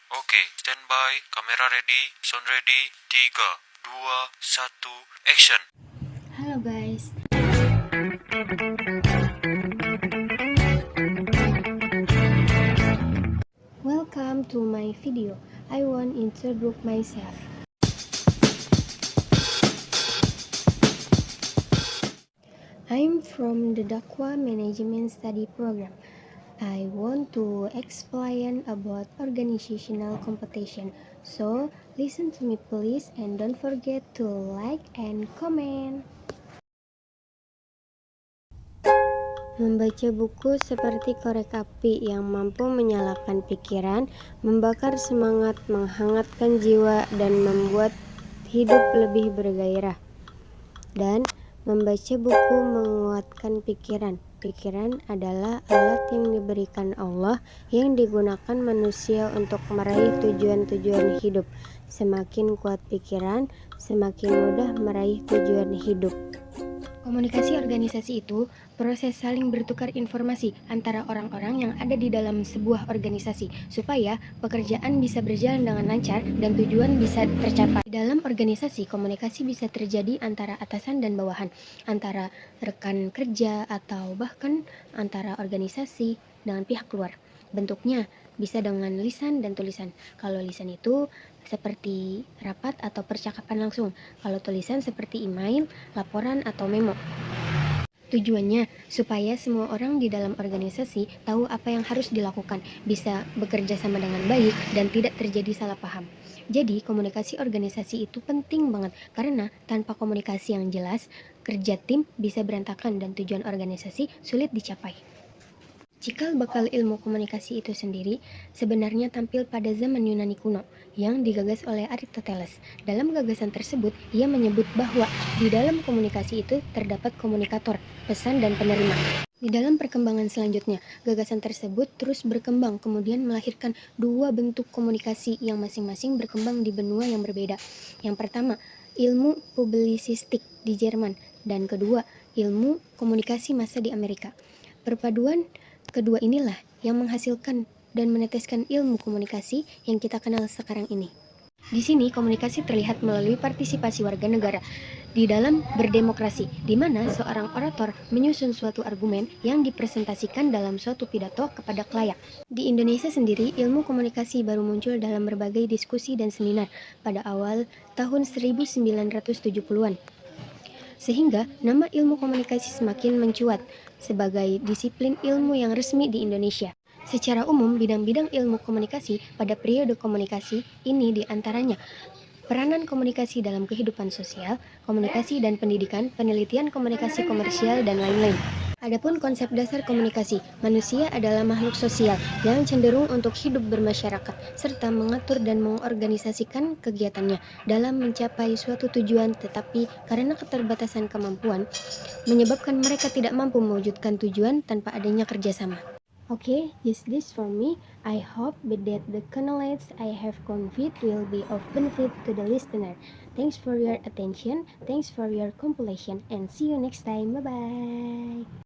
Oke, standby, kamera ready, sound ready, 3, 2, 1, action. Halo guys. Welcome to my video. I want to introduce myself. I'm from the Dakwah Management Study Program. I want to explain about organizational competition. So, listen to me please and don't forget to like and comment. Membaca buku seperti korek api yang mampu menyalakan pikiran, membakar semangat, menghangatkan jiwa, dan membuat hidup lebih bergairah. Dan membaca buku menguatkan pikiran. Pikiran adalah alat yang diberikan Allah yang digunakan manusia untuk meraih tujuan-tujuan hidup. Semakin kuat pikiran, semakin mudah meraih tujuan hidup. Komunikasi organisasi itu proses saling bertukar informasi antara orang-orang yang ada di dalam sebuah organisasi supaya pekerjaan bisa berjalan dengan lancar dan tujuan bisa tercapai. Di dalam organisasi, komunikasi bisa terjadi antara atasan dan bawahan, antara rekan kerja, atau bahkan antara organisasi dengan pihak luar. Bentuknya bisa dengan lisan dan tulisan. Kalau lisan itu seperti rapat atau percakapan langsung. Kalau tulisan seperti email, laporan, atau memo. Tujuannya supaya semua orang di dalam organisasi tahu apa yang harus dilakukan, bisa bekerja sama dengan baik, dan tidak terjadi salah paham. Jadi, komunikasi organisasi itu penting banget, karena tanpa komunikasi yang jelas, kerja tim bisa berantakan dan tujuan organisasi sulit dicapai. Cikal bakal ilmu komunikasi itu sendiri sebenarnya tampil pada zaman Yunani kuno yang digagas oleh Aristoteles. Dalam gagasan tersebut, ia menyebut bahwa di dalam komunikasi itu terdapat komunikator, pesan, dan penerima. Di dalam perkembangan selanjutnya, gagasan tersebut terus berkembang, kemudian melahirkan dua bentuk komunikasi yang masing-masing berkembang di benua yang berbeda. Yang pertama, ilmu publisistik di Jerman, dan kedua, ilmu komunikasi massa di Amerika. Perpaduan kedua inilah yang menghasilkan dan meneteskan ilmu komunikasi yang kita kenal sekarang ini. Di sini komunikasi terlihat melalui partisipasi warga negara di dalam berdemokrasi, di mana seorang orator menyusun suatu argumen yang dipresentasikan dalam suatu pidato kepada khalayak. Di Indonesia sendiri, ilmu komunikasi baru muncul dalam berbagai diskusi dan seminar pada awal tahun 1970-an. Sehingga nama ilmu komunikasi semakin mencuat sebagai disiplin ilmu yang resmi di Indonesia. Secara umum, bidang-bidang ilmu komunikasi pada periode komunikasi ini diantaranya peranan komunikasi dalam kehidupan sosial, komunikasi dan pendidikan, penelitian komunikasi komersial, dan lain-lain. Adapun konsep dasar komunikasi, manusia adalah makhluk sosial yang cenderung untuk hidup bermasyarakat serta mengatur dan mengorganisasikan kegiatannya dalam mencapai suatu tujuan, tetapi karena keterbatasan kemampuan menyebabkan mereka tidak mampu mewujudkan tujuan tanpa adanya kerjasama. Okay, just this for me. I hope that the knowledge I have conveyed will be of benefit to the listener. Thanks for your attention, thanks for your compilation, and see you next time. Bye-bye.